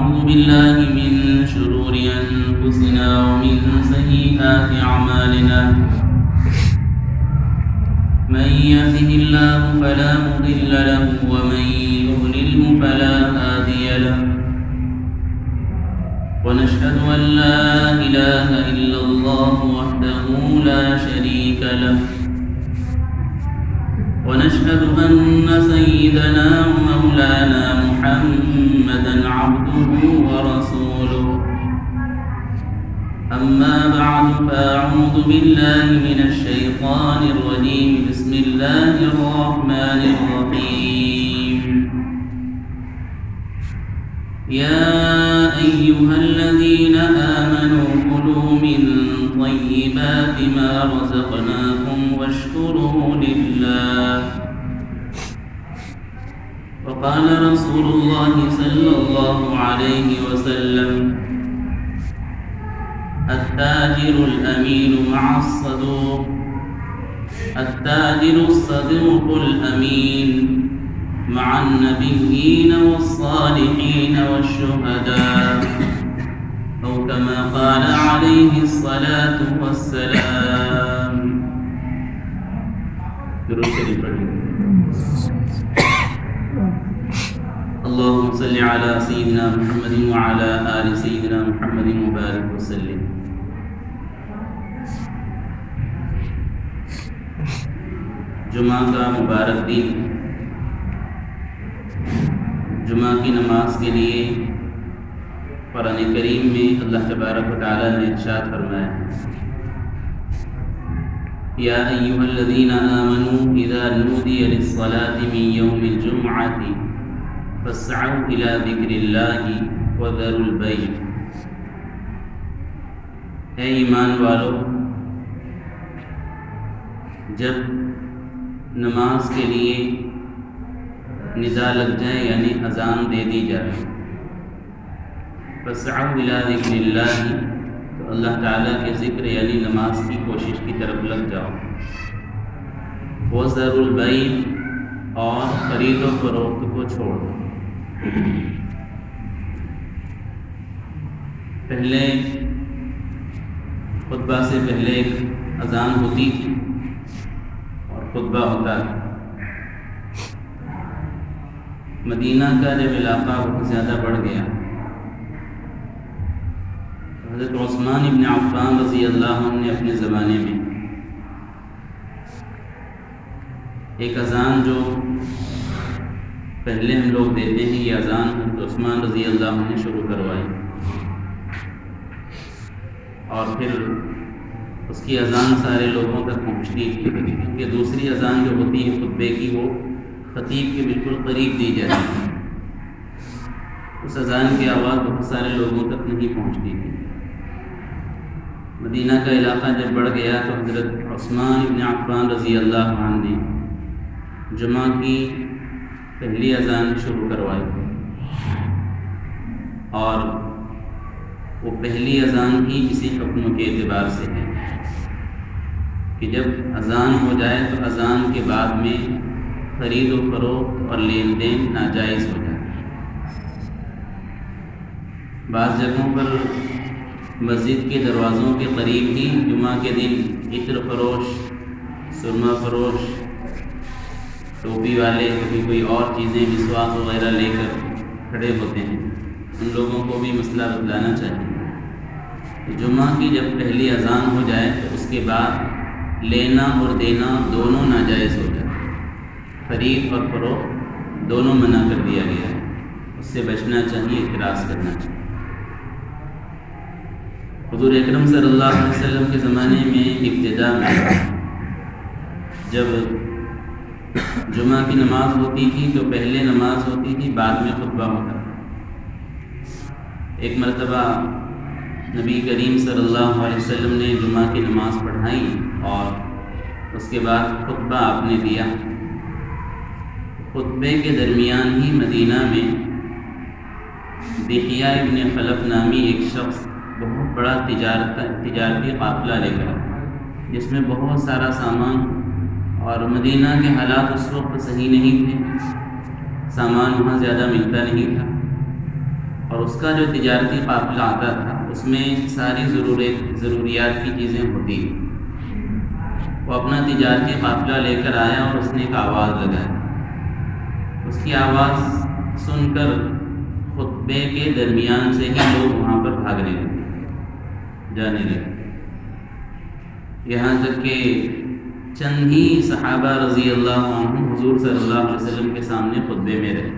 ونعوذ بالله من شرور أنفسنا ومن سيئات أعمالنا من يهده الله فلا مضل له ومن يضلله فلا هادي له ونشهد أن لا إله إلا الله وحده لا شريك له ونشهد أن سيدنا ومولانا محمدا عبده ورسوله أما بعد فأعوذ بالله من الشيطان الرجيم بسم الله الرحمن الرحيم يا أيها الذين آمنوا كلوا من طيبات ما رزقناكم واشكروا لله وقال رسول الله صلى الله عليه وسلم التاجر الأمين مع الصدوق التاجر الصدوق الأمين مع النبيين والصالحين والشهداء أو كما قال عليه الصلاة والسلام. درود شریف پڑھیں. اللهم صل على سيدنا محمد وعلى آل سيدنا محمد وبارك وسلم. جمعہ کا مبارک دن، جمعہ کی نماز کے لیے قرآن کریم میں اللہ تبارک و تعالی نے ارشاد فرمایا یا ایھا الذین آمنوا اذا نودی للصلاة من یوم الجمعة فاسعوا الی ذکر اللہ وذروا البیع. اے ایمان والو، جب نماز کے لیے ندا لگ جائے یعنی اذان دے دی جائے، فاسعوا الی ذکر اللہ، تو اللہ تعالیٰ کے ذکر یعنی نماز کی کوشش کی طرف لگ جاؤ. وذروا البیع، اور خرید و فروخت کو چھوڑ دو. پہلے خطبہ سے پہلے ایک اذان ہوتی تھی اور خطبہ ہوتا تھا. مدینہ کا جب علاقہ بہت زیادہ بڑھ گیا، حضرت عثمان ابن عفان رضی اللہ عنہ نے اپنے زمانے میں ایک اذان جو پہلے ہم لوگ دیتے ہیں، یہ اذان حضرت عثمان رضی اللہ عنہ نے شروع کروائی، اور پھر اس کی اذان سارے لوگوں تک پہنچتی تھی، کیونکہ دوسری اذان جو ہوتی ہے خطبے کی وہ خطیب کے بالکل قریب دی جاتی ہے. اس اذان کی آواز بہت سارے لوگوں تک نہیں پہنچتی تھی. مدینہ کا علاقہ جب بڑھ گیا تو حضرت عثمان ابن عفان رضی اللہ عنہ نے جمعہ کی پہلی اذان شروع کروائی، اور وہ پہلی اذان ہی اسی حکم کے اعتبار سے ہے کہ جب اذان ہو جائے تو اذان کے بعد میں خرید و فروخت اور لین دین ناجائز ہو جائے. بعض جگہوں پر مسجد کے دروازوں کے قریب ہی جمعہ کے دن عطر فروش، سرما فروش، ٹوپی والے، کبھی کوئی اور چیزیں مسواک وغیرہ لے کر کھڑے ہوتے ہیں. ان لوگوں کو بھی مسئلہ بتلانا چاہیے. جمعہ کی جب پہلی اذان ہو جائے تو اس کے بعد لینا اور دینا دونوں ناجائز ہو جائے. خرید اور فروخت دونوں منع کر دیا گیا ہے. اس سے بچنا چاہیے، اعتراض کرنا چاہیے. حضور اکرم صلی اللہ علیہ وسلم کے زمانے میں ابتدا میں جب جمعہ کی نماز ہوتی تھی تو پہلے نماز ہوتی تھی، بعد میں خطبہ ہوتا تھا. ایک مرتبہ نبی کریم صلی اللہ علیہ وسلم نے جمعہ کی نماز پڑھائی اور اس کے بعد خطبہ آپ نے دیا. خطبے کے درمیان ہی مدینہ میں دحیہ ابن خلف نامی ایک شخص بہت بڑا تجارتی قافلہ لے کر آیا، جس میں بہت سارا سامان، اور مدینہ کے حالات اس وقت صحیح نہیں تھے، سامان وہاں زیادہ ملتا نہیں تھا. اور اس کا جو تجارتی قافلہ آتا تھا اس میں ساری ضروریات کی چیزیں ہوتی. وہ اپنا تجارتی قافلہ لے کر آیا اور اس نے ایک آواز لگائی. اس کی آواز سن کر خطبے کے درمیان سے ہی لوگ وہاں پر بھاگنے لگے، جانے لگے، یہاں تک کہ چند ہی صحابہ رضی اللہ عنہم حضور صلی اللہ علیہ وسلم کے سامنے خطبے میں رہے.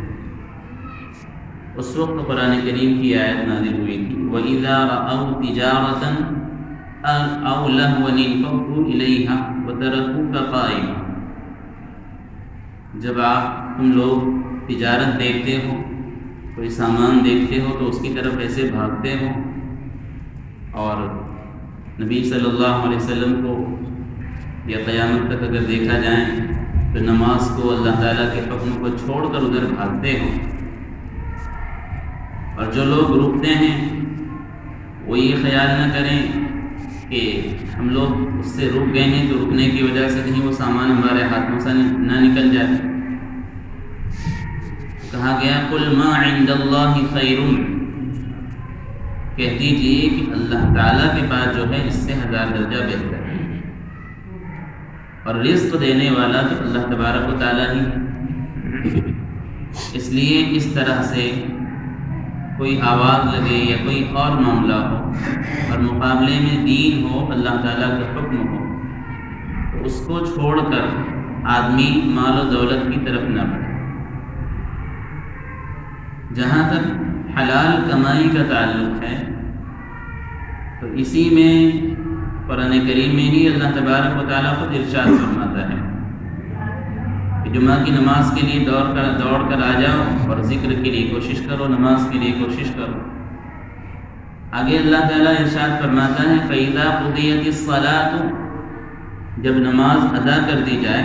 اس وقت قرآن کریم کی آیت نازل ہوئی تھی وَإِذَا رَأَوْا تِجَارَةً أَوْ لَهْوًا انفَضُّوا إِلَيْهَا وَتَرَكُوكَ قَائِمًا. جب تم لوگ تجارت دیکھتے ہو، کوئی سامان دیکھتے ہو تو اس کی طرف ایسے بھاگتے ہو، اور نبی صلی اللہ علیہ وسلم کو یا قیامت تک اگر دیکھا جائے تو نماز کو، اللہ تعالیٰ کے حکم کو چھوڑ کر ادھر بھاگتے ہو. اور جو لوگ رکتے ہیں وہ یہ خیال نہ کریں کہ ہم لوگ اس سے رک گئے ہیں تو رکنے کی وجہ سے کہیں وہ سامان ہمارے ہاتھوں سے نہ نکل جائے. کہا گیا قُلْ مَا عِنْدَ اللَّهِ خَيْرٌ، کہہ دیجیے کہ اللہ تعالیٰ کے پاس جو ہے اس سے 1000 درجہ بہتر ہے، اور رزق دینے والا تو اللہ تبارک و تعالیٰ ہی ہے. اس لیے اس طرح سے کوئی آواز لگے یا کوئی اور معاملہ ہو اور مقابلے میں دین ہو، اللہ تعالیٰ کا حکم ہو، تو اس کو چھوڑ کر آدمی مال و دولت کی طرف نہ بڑھے. جہاں تک حلال کمائی کا تعلق ہے تو اسی میں قرآن کریم میں ہی اللہ تبارک و تعالیٰ خود ارشاد فرماتا ہے کہ جمعہ کی نماز کے لیے دوڑ کر آ جاؤ اور ذکر کے لیے کوشش کرو، نماز کے لیے کوشش کرو. آگے اللہ تعالیٰ ارشاد فرماتا ہے فَإِذَا قُضِيَتِ الصَّلَاةُ، جب نماز ادا کر دی جائے،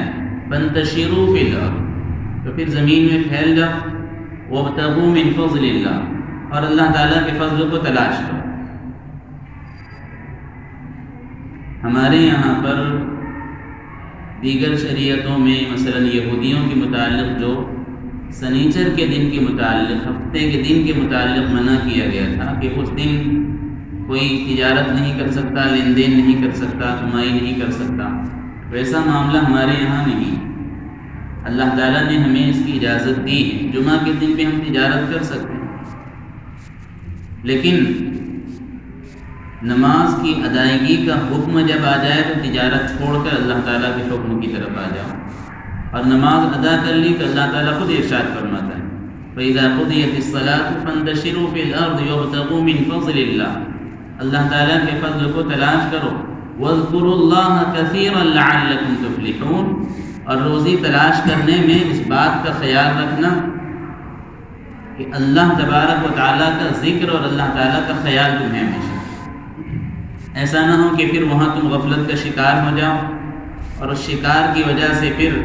فَانْتَشِرُوا فِي الْأَرْضِ، تو پھر زمین میں پھیل جاؤ، وَابْتَغُوا مِنْ فَضْلِ اللَّهِ، اور اللہ تعالیٰ کے فضل کو تلاش کرو. ہمارے یہاں پر دیگر شریعتوں میں مثلا یہودیوں کے متعلق جو سنیچر کے دن کے متعلق، ہفتے کے دن کے متعلق منع کیا گیا تھا کہ اس دن کوئی تجارت نہیں کر سکتا، لین دین نہیں کر سکتا، کمائی نہیں کر سکتا، ویسا معاملہ ہمارے یہاں نہیں. اللہ تعالیٰ نے ہمیں اس کی اجازت دی ہے، جمعہ کے دن پہ ہم تجارت کر سکتے ہیں، لیکن نماز کی ادائیگی کا حکم جب آ جائے تو تجارت چھوڑ کر اللہ تعالیٰ کے حکم کی طرف آ جاؤ. اور نماز ادا کر لی تو اللہ تعالیٰ خود ارشاد فرماتا ہے فَإِذَا قُضِيَتِ الصَّلَاةُ فَانْتَشِرُوا فِي الْأَرْضِ وَابْتَغُوا مِنْ فَضْلِ اللَّهِ، اللہ تعالیٰ کے فضل کو تلاش کرو. وَاذْكُرُوا اللَّهَ كَثِيرًا لَعَلَّكُمْ تُفْلِحُونَ، اور روزی تلاش کرنے میں اس بات کا خیال رکھنا کہ اللہ تبارک و تعالیٰ کا ذکر اور اللہ تعالیٰ کا خیال تمہیں ہمیشہ. ایسا نہ ہو کہ پھر وہاں تم غفلت کا شکار ہو جاؤ اور اس شکار کی وجہ سے پھر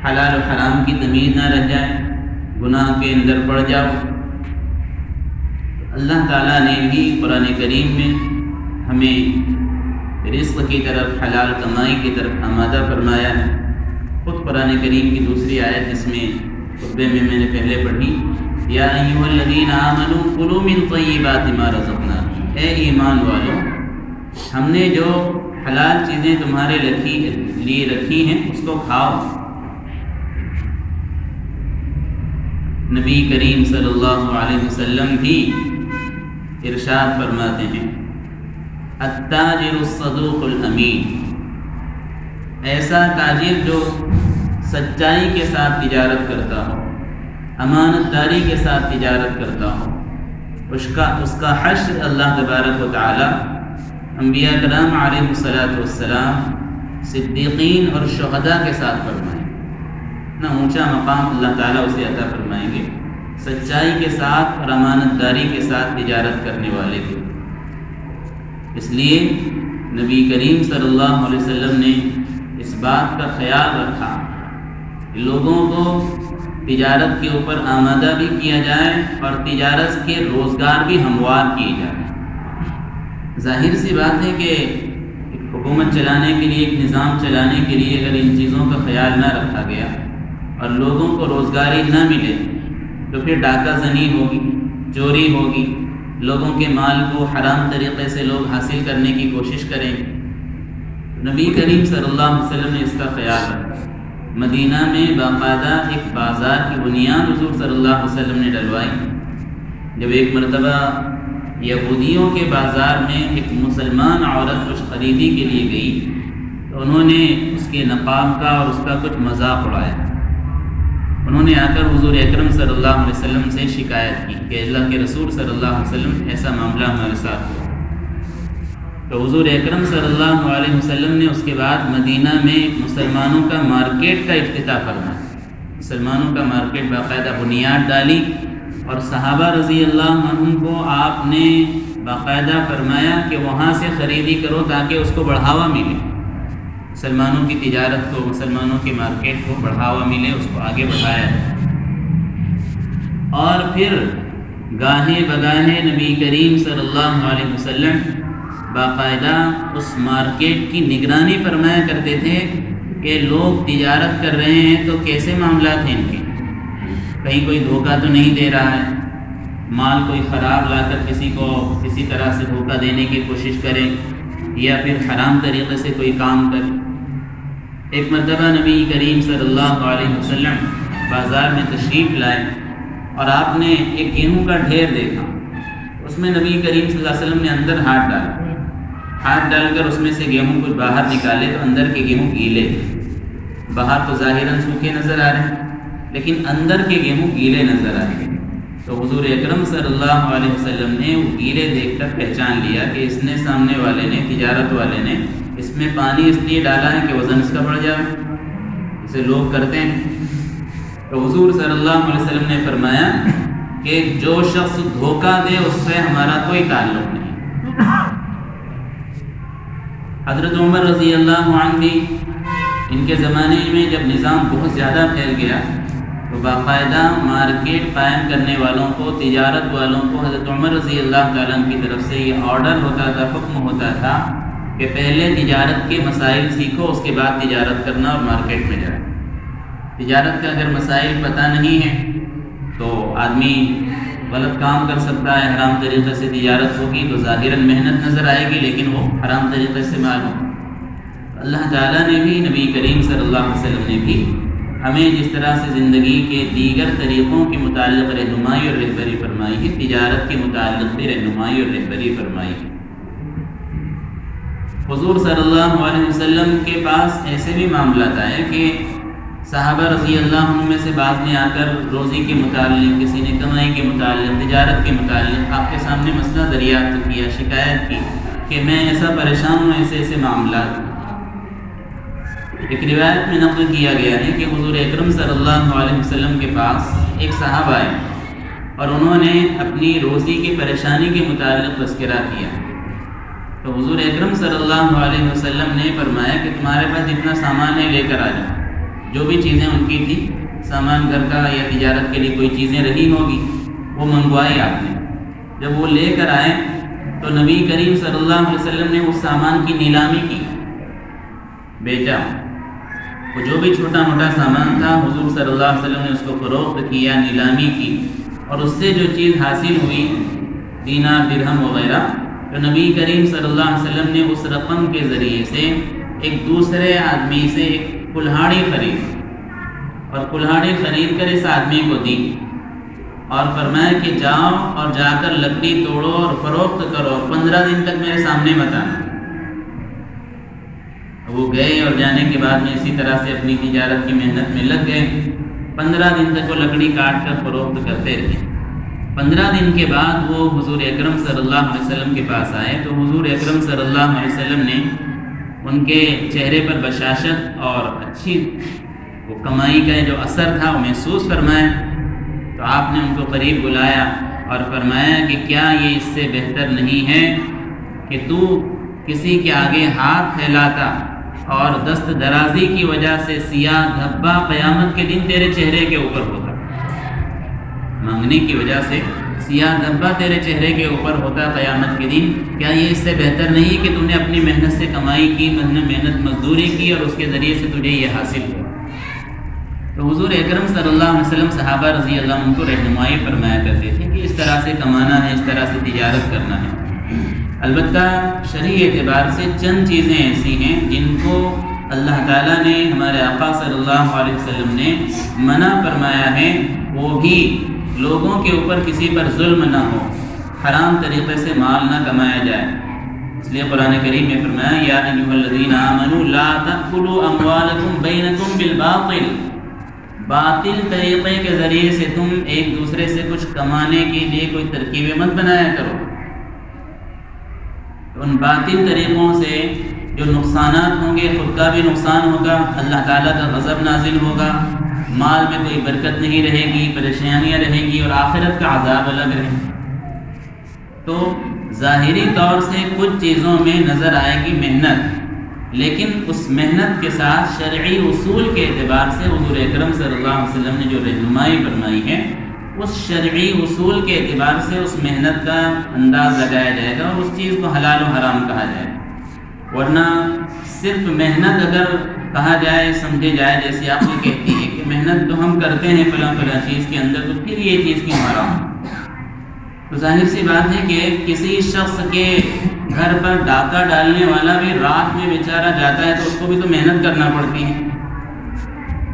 حلال و حرام کی تمیز نہ رہ جائے، گناہ کے اندر پڑ جاؤ. اللہ تعالیٰ نے بھی قرآن کریم میں ہمیں رزق کی طرف، حلال کمائی کی طرف آمادہ فرمایا ہے. خود قرآن کریم کی دوسری آیت جس میں خطبے میں نے پہلے پڑھی، یا ایھا الذین آمنوا کلوا من طیبات ما رزقناکم، اے ایمان والو، ہم نے جو حلال چیزیں تمہارے لیے رکھی ہیں اس کو کھاؤ. نبی کریم صلی اللہ علیہ وسلم بھی ارشاد فرماتے ہیں التاجر الصدوق الامین، ایسا تاجر جو سچائی کے ساتھ تجارت کرتا ہو، امانت داری کے ساتھ تجارت کرتا ہو، اس کا حشر اللہ تبارک و تعالی انبیاء کرام علیہ الصلاۃ والسلام، صدیقین اور شہداء کے ساتھ فرمائیں. اتنا اونچا مقام اللہ تعالیٰ اسے عطا فرمائیں گے سچائی کے ساتھ اور امانت داری کے ساتھ تجارت کرنے والے کے. اس لیے نبی کریم صلی اللہ علیہ وسلم نے اس بات کا خیال رکھا کہ لوگوں کو تجارت کے اوپر آمادہ بھی کیا جائے اور تجارت کے روزگار بھی ہموار کیے جائیں. ظاہر سی بات ہے کہ ایک حکومت چلانے کے لیے، ایک نظام چلانے کے لیے اگر ان چیزوں کا خیال نہ رکھا گیا اور لوگوں کو روزگاری نہ ملے تو پھر ڈاکہ زنی ہوگی، چوری ہوگی، لوگوں کے مال کو حرام طریقے سے لوگ حاصل کرنے کی کوشش کریں۔ نبی کریم صلی اللہ علیہ وسلم نے اس کا خیال رکھا۔ مدینہ میں باقاعدہ ایک بازار کی بنیاد حضور صلی اللہ علیہ وسلم نے ڈلوائی۔ جب ایک مرتبہ یہودیوں کے بازار میں ایک مسلمان عورت کچھ خریدی کے لیے گئی تو انہوں نے اس کے نقاب کا اور اس کا کچھ مذاق اڑایا۔ انہوں نے آ کر حضور اکرم صلی اللہ علیہ وسلم سے شکایت کی کہ اللہ کے رسول صلی اللہ علیہ وسلم ایسا معاملہ ہمارے ساتھ ہوا۔ تو حضور اکرم صلی اللہ علیہ وسلم نے اس کے بعد مدینہ میں مسلمانوں کا مارکیٹ کا افتتاح فرمایا۔ مسلمانوں کا مارکیٹ باقاعدہ بنیاد ڈالی اور صحابہ رضی اللہ عنہم کو آپ نے باقاعدہ فرمایا کہ وہاں سے خریدی کرو تاکہ اس کو بڑھاوا ملے، مسلمانوں کی تجارت کو، مسلمانوں کے مارکیٹ کو بڑھاوا ملے، اس کو آگے بڑھایا جائے۔ اور پھر گاہے بگاہے نبی کریم صلی اللہ علیہ وسلم باقاعدہ اس مارکیٹ کی نگرانی فرمایا کرتے تھے کہ لوگ تجارت کر رہے ہیں تو کیسے معاملات ہیں ان کے، کہیں کوئی دھوکہ تو نہیں دے رہا ہے، مال کوئی خراب لا کر کسی کو کسی طرح سے دھوکہ دینے کی کوشش کریں یا پھر حرام طریقے سے کوئی کام کریں۔ ایک مرتبہ نبی کریم صلی اللہ علیہ وسلم بازار میں تشریف لائے اور آپ نے ایک گیہوں کا ڈھیر دیکھا، اس میں نبی کریم صلی اللہ علیہ وسلم نے اندر ہاتھ ڈالا، ہاتھ ڈال کر اس میں سے گیہوں کچھ باہر نکالے تو اندر کے گیہوں گیلے تھے۔ باہر تو ظاہراً سوکھے نظر آ رہے ہیں لیکن اندر کے گیہوں گیلے نظر آ رہے ہیں۔ تو حضور اکرم صلی اللہ علیہ وسلم نے وہ گیلے دیکھ کر پہچان لیا کہ اس نے، سامنے والے نے، تجارت والے نے اس میں پانی اس لیے ڈالا ہے کہ وزن اس کا بڑھ جائے، اسے لوگ کرتے ہیں۔ تو حضور صلی اللہ علیہ وسلم نے فرمایا کہ جو شخص دھوکہ دے اس سے ہمارا کوئی تعلق نہیں۔ حضرت عمر رضی اللہ عنہ بھی ان کے زمانے میں جب نظام بہت زیادہ پھیل گیا تو باقاعدہ مارکیٹ قائم کرنے والوں کو، تجارت والوں کو حضرت عمر رضی اللہ تعالیٰ عنہ کی طرف سے یہ آرڈر ہوتا تھا، حکم ہوتا تھا کہ پہلے تجارت کے مسائل سیکھو، اس کے بعد تجارت کرنا اور مارکیٹ میں جائے۔ تجارت کا اگر مسائل پتہ نہیں ہے تو آدمی غلط کام کر سکتا ہے، حرام طریقے سے تجارت ہوگی تو ظاہراً محنت نظر آئے گی لیکن وہ حرام طریقے سے مال ہوگا۔ اللہ تعالیٰ نے بھی، نبی کریم صلی اللہ علیہ وسلم نے بھی ہمیں جس طرح سے زندگی کے دیگر طریقوں کے متعلق رہنمائی اور رہبری فرمائی ہے، تجارت کے متعلق بھی رہنمائی اور رہبری فرمائی ہے۔ حضور صلی اللہ علیہ وسلم کے پاس ایسے بھی معاملات آئے کہ صحابہ رضی اللہ عنہ میں سے بعض نے آ کر روزی کے متعلق، کسی نے کمائی کے متعلق، تجارت کے متعلق آپ کے سامنے مسئلہ دریافت کیا، شکایت کی کہ میں ایسا پریشان ہوں، ایسے ایسے معاملات۔ ایک روایت میں نقل کیا گیا ہے کہ حضور اکرم صلی اللہ علیہ وسلم کے پاس ایک صاحب آئے اور انہوں نے اپنی روزی کی پریشانی کے متعلق تذکرہ کیا۔ تو حضور اکرم صلی اللہ علیہ وسلم نے فرمایا کہ تمہارے پاس جتنا سامان ہے لے کر آ جاؤ۔ جو بھی چیزیں ان کی تھی، سامان گھر کا یا تجارت کے لیے کوئی چیزیں رہی ہوگی وہ منگوائی آپ نے۔ جب وہ لے کر آئے تو نبی کریم صلی اللہ علیہ وسلم نے اس سامان کی نیلامی کی، بیچا۔ وہ جو بھی چھوٹا موٹا سامان تھا حضور صلی اللہ علیہ وسلم نے اس کو فروخت کیا، نیلامی کی، اور اس سے جو چیز حاصل ہوئی، دینار، درہم وغیرہ، تو نبی کریم صلی اللہ علیہ وسلم نے اس رقم کے ذریعے سے ایک دوسرے آدمی سے ایک کلہاڑی خرید اور کلہاڑی خرید کر اس آدمی کو دی اور فرمایا کہ جاؤ اور جا کر لکڑی توڑو اور فروخت کرو اور 15 دن تک میرے سامنے مت آنا۔ وہ گئے اور جانے کے بعد میں اسی طرح سے اپنی تجارت کی محنت میں لگ گئے۔ 15 دن تک وہ لکڑی کاٹ کر فروخت کرتے رہے۔ 15 دن کے بعد وہ حضور اکرم صلی اللہ علیہ وسلم کے پاس آئے تو حضور اکرم صلی اللہ علیہ وسلم نے ان کے چہرے پر بشاشت اور اچھی وہ کمائی کا جو اثر تھا وہ محسوس فرمایا۔ تو آپ نے ان کو قریب بلایا اور فرمایا کہ کیا یہ اس سے بہتر نہیں ہے کہ تو کسی کے آگے ہاتھ پھیلاتا اور دست درازی کی وجہ سے سیاہ دھبا قیامت کے دن تیرے چہرے کے اوپر ہوتا، مانگنے کی وجہ سے سیاہ دھبا تیرے چہرے کے اوپر ہوتا قیامت کے دن، کیا یہ اس سے بہتر نہیں کہ تو نے اپنی محنت سے کمائی کی، محنت مزدوری کی اور اس کے ذریعے سے تجھے یہ حاصل ہوا۔ تو حضور اکرم صلی اللہ علیہ وسلم صحابہ رضی اللہ عنہ کو رہنمائی فرمایا کرتے تھے کہ اس طرح سے کمانا ہے، اس طرح سے تجارت کرنا ہے۔ البتہ شرعی اعتبار سے چند چیزیں ایسی ہیں جن کو اللہ تعالیٰ نے، ہمارے آقا صلی اللہ علیہ وسلم نے منع فرمایا ہے، وہ بھی لوگوں کے اوپر کسی پر ظلم نہ ہو، حرام طریقے سے مال نہ کمایا جائے۔ اس لیے قرآن کریم میں فرمایا یا ایھا الذین آمنوا لا تأکلوا اموالکم بینکم بالباطل، باطل طریقے کے ذریعے سے تم ایک دوسرے سے کچھ کمانے کے لیے کوئی ترکیبیں مت بنایا کرو۔ ان باطل طریقوں سے جو نقصانات ہوں گے، خود کا بھی نقصان ہوگا، اللہ تعالیٰ کا غضب نازل ہوگا، مال میں کوئی برکت نہیں رہے گی، پریشانیاں رہیں گی، اور آخرت کا عذاب الگ رہے گا۔ تو ظاہری طور سے کچھ چیزوں میں نظر آئے گی محنت، لیکن اس محنت کے ساتھ شرعی اصول کے اعتبار سے حضور اکرم صلی اللہ علیہ وسلم نے جو رہنمائی فرمائی ہے، اس شرعی اصول کے اعتبار سے اس محنت کا انداز لگایا جائے گا اور اس چیز کو حلال و حرام کہا جائے گا۔ ورنہ صرف محنت اگر کہا جائے، سمجھے جائے جیسے آپ نے کہتی ہے کہ محنت تو ہم کرتے ہیں فلاں فلاں چیز کے اندر، تو پھر یہ چیز کیوں حرام؟ تو ظاہر سی بات ہے کہ کسی شخص کے گھر پر ڈاکہ ڈالنے والا بھی رات میں بیچارہ جاتا ہے تو اس کو بھی تو محنت کرنا پڑتی ہے۔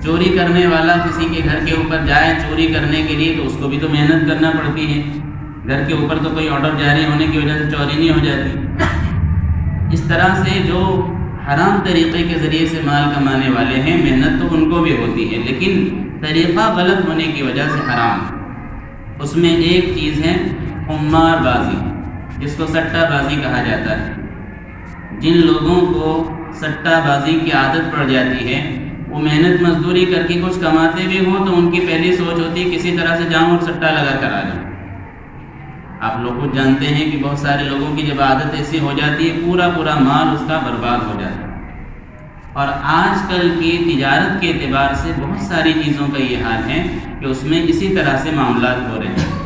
چوری کرنے والا کسی کے گھر کے اوپر جائے چوری کرنے کے لیے تو اس کو بھی تو محنت کرنا پڑتی ہے۔ گھر کے اوپر تو کوئی آرڈر جاری ہونے کی وجہ سے چوری نہیں ہو جاتی۔ اس طرح سے جو حرام طریقے کے ذریعے سے مال کمانے والے ہیں، محنت تو ان کو بھی ہوتی ہے، لیکن طریقہ غلط ہونے کی وجہ سے حرام۔ اس میں ایک چیز ہے قمار بازی، جس کو سٹہ بازی کہا جاتا ہے۔ جن لوگوں کو سٹہ بازی کی عادت پڑ جاتی ہے، وہ محنت مزدوری کر کے کچھ کماتے بھی ہوں تو ان کی پہلی سوچ ہوتی ہے کسی طرح سے جاؤں اور سٹہ لگا کر آ جاؤں۔ آپ لوگ خود جانتے ہیں کہ بہت سارے لوگوں کی جب عادت ایسی ہو جاتی ہے، پورا مال اس کا برباد ہو جاتا ہے۔ اور آج کل کی تجارت کے اعتبار سے بہت ساری چیزوں کا یہ حال ہے کہ اس میں اسی طرح سے معاملات ہو رہے ہیں۔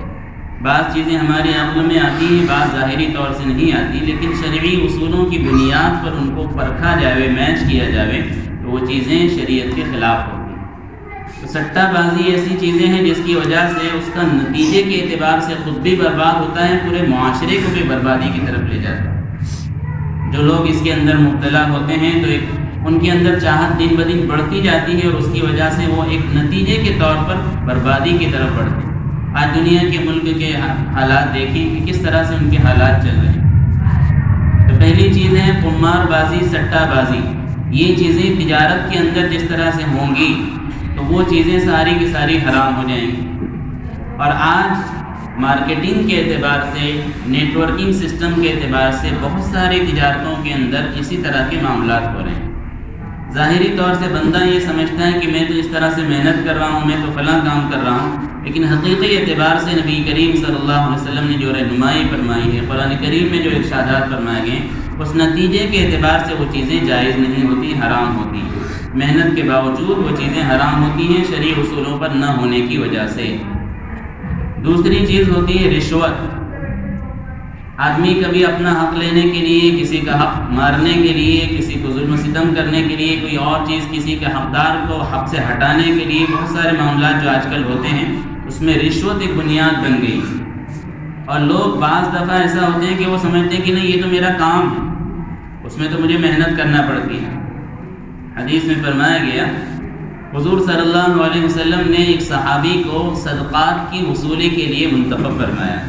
بعض چیزیں ہمارے عقل میں آتی ہیں، بعض ظاہری طور سے نہیں آتی، لیکن شرعی اصولوں کی بنیاد پر ان کو پرکھا جاوے، میچ کیا جاوے تو وہ چیزیں شریعت کے خلاف ہوتی ہیں۔ تو سٹہ بازی ایسی چیزیں ہیں جس کی وجہ سے اس کا نتیجے کے اعتبار سے خود بھی برباد ہوتا ہے، پورے معاشرے کو بھی بربادی کی طرف لے جاتا ہے۔ جو لوگ اس کے اندر مبتلا ہوتے ہیں تو ان کے اندر چاہت دن بدن بڑھتی جاتی ہے اور اس کی وجہ سے وہ ایک نتیجے کے طور پر بربادی کی طرف بڑھتے ہیں۔ آج دنیا کے ملک کے حالات دیکھیں کہ کس طرح سے ان کے حالات چل رہے ہیں۔ تو پہلی چیز ہے قمار بازی، سٹہ بازی۔ یہ چیزیں تجارت کے اندر جس طرح سے ہوں گی تو وہ چیزیں ساری کی ساری حرام ہو جائیں گی۔ اور آج مارکیٹنگ کے اعتبار سے، نیٹ ورکنگ سسٹم کے اعتبار سے بہت ساری تجارتوں کے اندر اسی طرح کے معاملات ہو رہے ہیں۔ ظاہری طور سے بندہ یہ سمجھتا ہے کہ میں تو اس طرح سے محنت کر رہا ہوں، میں تو فلاں کام کر رہا ہوں، لیکن حقیقی اعتبار سے نبی کریم صلی اللہ علیہ وسلم نے جو رہنمائی فرمائی ہے، قرآن کریم میں جو ارشادات فرمائے گئے، اس نتیجے کے اعتبار سے وہ چیزیں جائز نہیں ہوتی، حرام ہوتی ہیں۔ محنت کے باوجود وہ چیزیں حرام ہوتی ہیں شرعی اصولوں پر نہ ہونے کی وجہ سے۔ دوسری چیز ہوتی ہے رشوت۔ آدمی کبھی اپنا حق لینے کے لیے، کسی کا حق مارنے کے لیے، کسی کو ظلم و ستم کرنے کے لیے، کوئی اور چیز کسی کے حقدار کو حق سے ہٹانے کے لیے، بہت سارے معاملات جو آج کل ہوتے ہیں اس میں رشوت ایک بنیاد بن گئی۔ اور لوگ بعض دفعہ ایسا ہوتے ہیں کہ وہ سمجھتے ہیں کہ نہیں یہ تو میرا کام ہے، اس میں تو مجھے محنت کرنا پڑتی ہے۔ حدیث میں فرمایا گیا، حضور صلی اللہ علیہ وسلم نے ایک صحابی کو صدقات کی وصولی کے لیے منتخب فرمایا،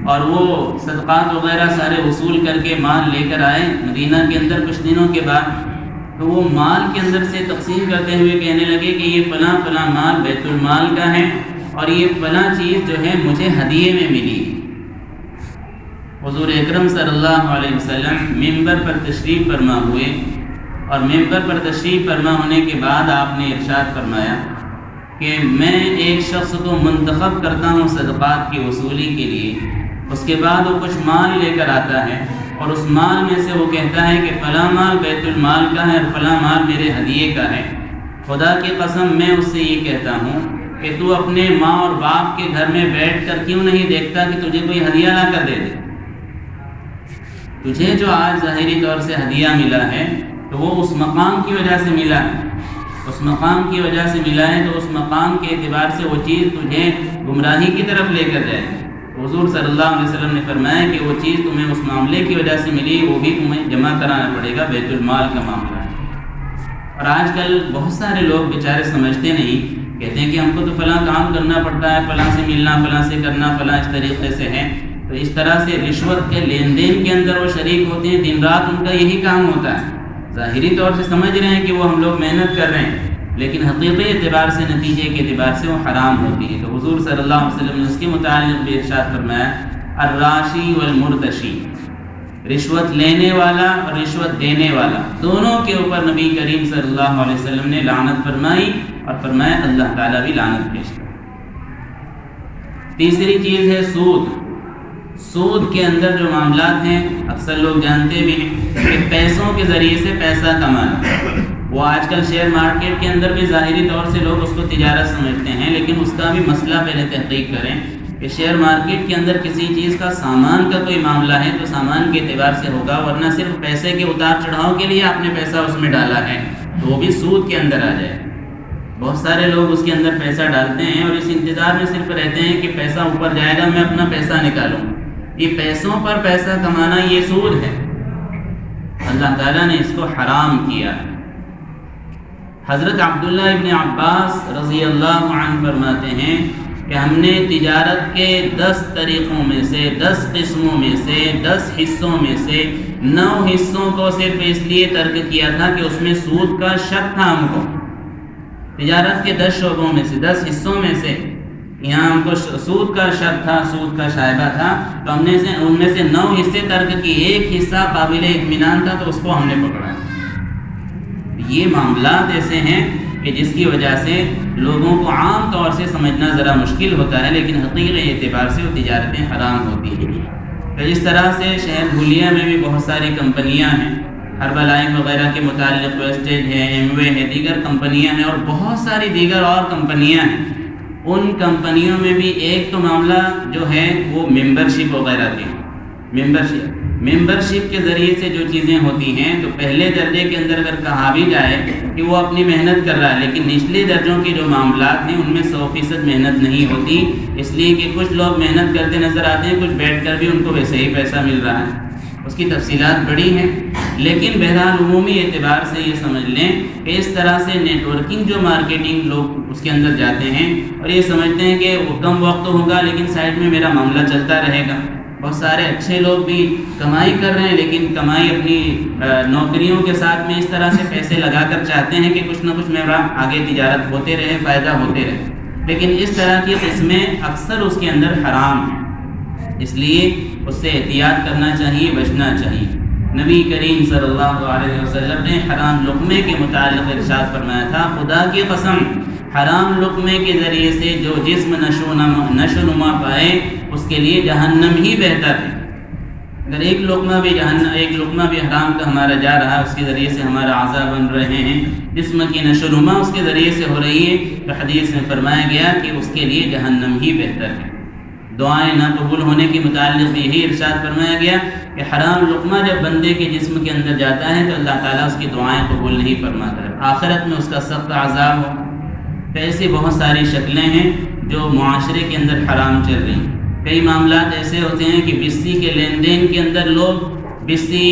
اور وہ صدقات وغیرہ سارے وصول کر کے مال لے کر آئے مدینہ کے اندر۔ کچھ دنوں کے بعد تو وہ مال کے اندر سے تقسیم کرتے ہوئے کہنے لگے کہ یہ فلاں فلاں مال بیت المال کا ہے اور یہ فلاں چیز جو ہے مجھے ہدیے میں ملی۔ حضور اکرم صلی اللہ علیہ وسلم ممبر پر تشریف فرما ہوئے، اور ممبر پر تشریف فرما ہونے کے بعد آپ نے ارشاد فرمایا کہ میں ایک شخص کو منتخب کرتا ہوں صدقات کی وصولی کے لیے، اس کے بعد وہ کچھ مال لے کر آتا ہے اور اس مال میں سے وہ کہتا ہے کہ فلاں مال بیت المال کا ہے اور فلاں مال میرے ہدیے کا ہے۔ خدا کی قسم میں اس سے یہ کہتا ہوں کہ تو اپنے ماں اور باپ کے گھر میں بیٹھ کر کیوں نہیں دیکھتا کہ تجھے کوئی ہدیہ لا کر دے دے؟ تجھے جو آج ظاہری طور سے ہدیہ ملا ہے تو وہ اس مقام کی وجہ سے ملا ہے، اس مقام کی وجہ سے ملا ہے، تو اس مقام کے اعتبار سے وہ چیز تجھے گمراہی کی طرف لے کر جائے. حضور صلی اللہ علیہ وسلم نے فرمایا کہ وہ چیز تمہیں اس معاملے کی وجہ سے ملی، وہ بھی تمہیں جمع کرانا پڑے گا، بیت المال کا معاملہ ہے. اور آج کل بہت سارے لوگ بیچارے سمجھتے نہیں، کہتے ہیں کہ ہم کو تو فلاں کام کرنا پڑتا ہے، فلاں سے ملنا، فلاں سے کرنا، فلاں اس طریقے سے ہے. تو اس طرح سے رشوت کے لین دین کے اندر وہ شریک ہوتے ہیں، دن رات ان کا یہی کام ہوتا ہے. ظاہری طور سے سمجھ رہے ہیں کہ وہ ہم لوگ محنت کر رہے ہیں، لیکن حقیقی اعتبار سے، نتیجے کے اعتبار سے وہ حرام ہوتی ہے. تو حضور صلی اللہ علیہ وسلم نے اس کے متعلق بھی ارشاد فرمایا، الراشی والمرتشی، رشوت لینے والا اور رشوت دینے والا دونوں کے اوپر نبی کریم صلی اللہ علیہ وسلم نے لعنت فرمائی، اور فرمایا اللہ تعالیٰ بھی لعنت پیش کرے. تیسری چیز ہے سود. سود کے اندر جو معاملات ہیں اکثر لوگ جانتے بھی ہیں کہ پیسوں کے ذریعے سے پیسہ کمانا. وہ آج کل شیئر مارکیٹ کے اندر بھی ظاہری طور سے لوگ اس کو تجارت سمجھتے ہیں، لیکن اس کا بھی مسئلہ پہلے تحقیق کریں کہ شیئر مارکیٹ کے اندر کسی چیز کا سامان کا کوئی معاملہ ہے تو سامان کے اعتبار سے ہوگا، ورنہ صرف پیسے کے اتار چڑھاؤ کے لیے آپ نے پیسہ اس میں ڈالا ہے تو وہ بھی سود کے اندر آ جائے. بہت سارے لوگ اس کے اندر پیسہ ڈالتے ہیں اور اس انتظار میں صرف رہتے ہیں کہ پیسہ اوپر جائے گا، میں اپنا پیسہ نکالوں. یہ پیسوں پر پیسہ کمانا یہ سود ہے. اللہ تعالیٰ نے اس کو حرام کیا. حضرت عبداللہ ابن عباس رضی اللہ عنہ فرماتے ہیں کہ ہم نے تجارت کے 10 طریقوں میں سے، 10 قسموں میں سے، 10 حصوں میں سے 9 حصوں کو صرف اس لیے ترک کیا تھا کہ اس میں سود کا شک تھا. ہم کو تجارت کے 10 شعبوں میں سے، 10 حصوں میں سے یہاں ہم کو سود کا شک تھا، سود کا شائبہ تھا، تو ہم نے ان میں سے 9 حصے ترک کی. ایک حصہ قابل اطمینان تھا تو اس کو ہم نے پکڑا. یہ معاملات ایسے ہیں کہ جس کی وجہ سے لوگوں کو عام طور سے سمجھنا ذرا مشکل ہوتا ہے، لیکن حقیقی اعتبار سے وہ تجارتیں حرام ہوتی ہیں. تو اس طرح سے شہر دھولیا میں بھی بہت ساری کمپنیاں ہیں، ہربلائن وغیرہ کے متعلق ویسٹیج ہے، ایم وے ہے، دیگر کمپنیاں ہیں، اور بہت ساری دیگر اور کمپنیاں ہیں. ان کمپنیوں میں بھی ایک تو معاملہ جو ہے وہ ممبرشپ وغیرہ کی. ممبرشپ کے ذریعے سے جو چیزیں ہوتی ہیں تو پہلے درجے کے اندر اگر کہا بھی جائے کہ وہ اپنی محنت کر رہا ہے، لیکن نچلے درجوں کے جو معاملات ہیں ان میں 100% محنت نہیں ہوتی، اس لیے کہ کچھ لوگ محنت کرتے نظر آتے ہیں، کچھ بیٹھ کر بھی ان کو ویسے ہی پیسہ مل رہا ہے. اس کی تفصیلات بڑی ہیں، لیکن بہرحال عمومی اعتبار سے یہ سمجھ لیں کہ اس طرح سے نیٹ ورکنگ جو مارکیٹنگ لوگ اس کے اندر جاتے ہیں اور یہ سمجھتے ہیں کہ وہ کم وقت ہوگا لیکن سائڈ میں میرا معاملہ چلتا رہے گا. بہت سارے اچھے لوگ بھی کمائی کر رہے ہیں، لیکن کمائی اپنی نوکریوں کے ساتھ میں اس طرح سے پیسے لگا کر چاہتے ہیں کہ کچھ نہ کچھ میرا آگے تجارت ہوتے رہے، فائدہ ہوتے رہے، لیکن اس طرح کی قسمیں اکثر اس کے اندر حرام ہیں. اس لیے اس سے احتیاط کرنا چاہیے، بچنا چاہیے. نبی کریم صلی اللہ علیہ وسلم نے حرام لقمے کے متعلق ارشاد فرمایا تھا، خدا کی قسم حرام لقمے کے ذریعے سے جو جسم نشو نما پائے اس کے لیے جہنم ہی بہتر ہے. اگر ایک لقمہ بھی حرام کا ہمارا جا رہا ہے، اس کے ذریعے سے ہمارا اعضاء بن رہے ہیں، جسم کی نشو نما اس کے ذریعے سے ہو رہی ہے، تو حدیث میں فرمایا گیا کہ اس کے لیے جہنم ہی بہتر ہے. دعائیں نہ قبول ہونے کے متعلق بھی یہی ارشاد فرمایا گیا کہ حرام لقمہ جب بندے کے جسم کے اندر جاتا ہے تو اللہ تعالیٰ اس کی دعائیں قبول نہیں فرماتا ہے، آخرت میں اس کا سخت عذاب ہو. تو ایسی بہت ساری شکلیں ہیں جو معاشرے کے اندر حرام چل رہی ہیں. کئی معاملات ایسے ہوتے ہیں کہ بستی کے لین دین کے اندر لوگ بستی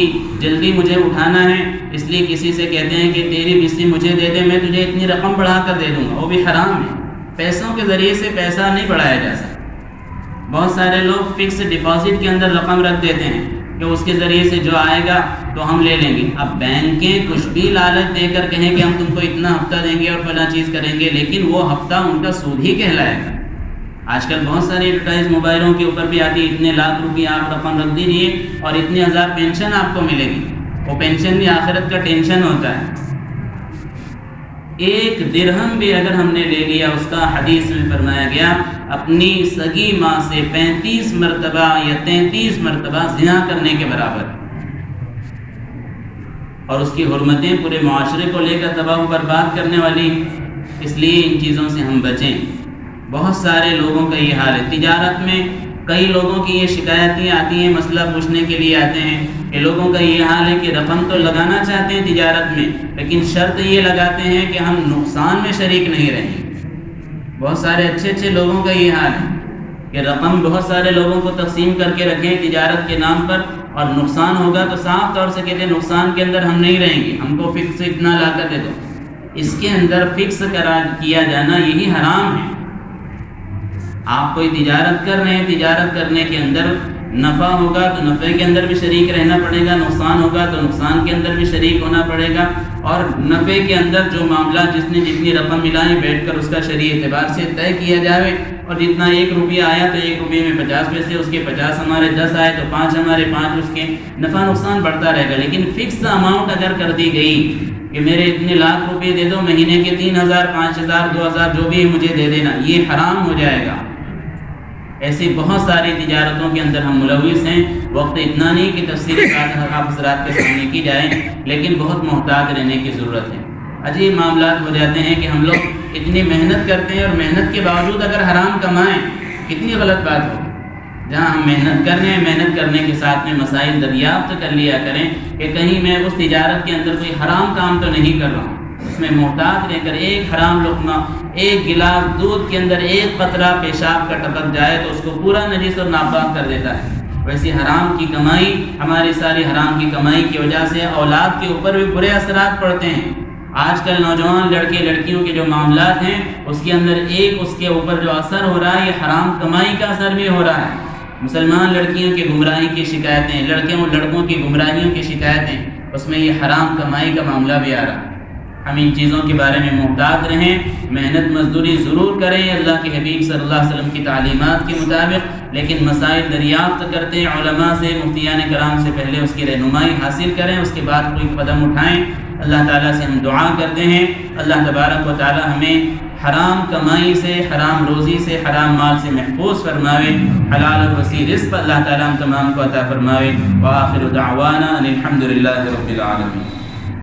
جلدی مجھے اٹھانا ہے، اس لیے کسی سے کہتے ہیں کہ تیری بستی مجھے دے دے، میں تجھے اتنی رقم بڑھا کر دے دوں گا، وہ بھی حرام ہے. پیسوں کے ذریعے سے پیسہ نہیں بڑھایا جا سکتا. بہت سارے لوگ فکس ڈپازٹ کے اندر رقم رکھ دیتے ہیں کہ اس کے ذریعے سے جو آئے گا تو ہم لے لیں گے. اب بینکیں کچھ بھی لالچ دے کر کہیں کہ ہم تم کو اتنا ہفتہ دیں گے اور فلاں چیز کریں گے، لیکن وہ ہفتہ ان کا سود ہی کہلائے گا. آج کل بہت ساری ایڈورٹائز موبائلوں کے اوپر بھی آتی ہے، اتنے لاکھ روپیہ آپ رقم رکھ دیجیے اور اتنے ہزار پینشن آپ کو ملے گی. وہ پینشن بھی آخرت کا ٹینشن ہوتا ہے. 1 درہم بھی اگر ہم نے لے لیا، اس کا حدیث میں فرمایا گیا اپنی سگی ماں سے 35 مرتبہ یا 33 مرتبہ زنا کرنے کے برابر، اور اس کی حرمتیں پورے معاشرے کو لے کر تباہ و برباد کرنے والی. اس لیے ان چیزوں سے ہم بچیں. بہت سارے لوگوں کا یہ حال ہے. تجارت میں کئی لوگوں کی یہ شکایتیں آتی ہیں، مسئلہ پوچھنے کے لیے آتے ہیں کہ لوگوں کا یہ حال ہے کہ رقم تو لگانا چاہتے ہیں تجارت میں، لیکن شرط یہ لگاتے ہیں کہ ہم نقصان میں شریک نہیں رہیں. بہت سارے اچھے اچھے لوگوں کا یہ حال ہے کہ رقم بہت سارے لوگوں کو تقسیم کر کے رکھیں تجارت کے نام پر، اور نقصان ہوگا تو صاف طور سے کہتے ہیں نقصان کے اندر ہم نہیں رہیں گے، ہم کو فکس اتنا لا کر دے دو۔ اس کے اندر فکس کیا جانا یہی حرام ہے۔ آپ کوئی تجارت کر رہے ہیں، تجارت کرنے کے اندر نفع ہوگا تو نفع کے اندر بھی شریک رہنا پڑے گا، نقصان ہوگا تو نقصان کے اندر بھی شریک ہونا پڑے گا، اور نفع کے اندر جو معاملہ جس نے جتنی رقم ملائی بیٹھ کر اس کا شرعی اعتبار سے طے کیا جائے، اور جتنا 1 روپیہ آیا تو 1 روپیے میں 50 پیسے اس کے، 50 ہمارے، 10 آئے تو 5 ہمارے، 5 اس کے، نفع نقصان بڑھتا رہے گا۔ لیکن فکس اماؤنٹ اگر کر دی گئی کہ میرے اتنے لاکھ روپے دے دو، مہینے کے 3000 5000 2000 جو بھی مجھے دے دینا، یہ حرام ہو جائے گا۔ ایسی بہت ساری تجارتوں کے اندر ہم ملوث ہیں، وقت اتنا نہیں کہ تفصیلی بات آپ حضرات کے سامنے کی جائیں، لیکن بہت محتاط رہنے کی ضرورت ہے۔ عجیب معاملات ہو جاتے ہیں کہ ہم لوگ اتنی محنت کرتے ہیں اور محنت کے باوجود اگر حرام کمائیں، کتنی غلط بات ہو۔ جہاں ہم محنت کر رہے ہیں، محنت کرنے کے ساتھ میں مسائل دریافت کر لیا کریں کہ کہیں میں اس تجارت کے اندر کوئی حرام کام تو نہیں کر رہا ہوں۔ اس میں محتاط رہ کر ایک حرام لقمہ، ایک گلاس دودھ کے اندر ایک قطرہ پیشاب کا ٹپک جائے تو اس کو پورا نجس اور ناپاک کر دیتا ہے۔ ویسی حرام کی کمائی، ہماری ساری حرام کی کمائی کی وجہ سے اولاد کے اوپر بھی برے اثرات پڑتے ہیں۔ آج کل نوجوان لڑکے لڑکیوں کے جو معاملات ہیں اس کے اندر ایک اس کے اوپر جو اثر ہو رہا ہے، یہ حرام کمائی کا اثر بھی ہو رہا ہے۔ مسلمان لڑکیوں کی گمراہی کی شکایتیں، لڑکوں کی گمراہیوں کی شکایتیں، اس میں یہ حرام کمائی کا معاملہ بھی آ رہا ہے۔ ہم ان چیزوں کے بارے میں محتاط رہیں، محنت مزدوری ضرور کریں اللہ کے حبیب صلی اللہ علیہ وسلم کی تعلیمات کے مطابق، لیکن مسائل دریافت کرتے ہیں علماء سے، مفتیان کرام سے پہلے اس کی رہنمائی حاصل کریں، اس کے بعد کوئی قدم اٹھائیں۔ اللہ تعالیٰ سے ہم دعا کرتے ہیں اللہ تبارک و تعالیٰ ہمیں حرام کمائی سے، حرام روزی سے، حرام مال سے محفوظ فرماوے، حلال اور وسیع رزق اللہ تعالیٰ ہم تمام کو عطا فرماوے۔ وآخر دعوانا ان الحمد للہ رب العالمین۔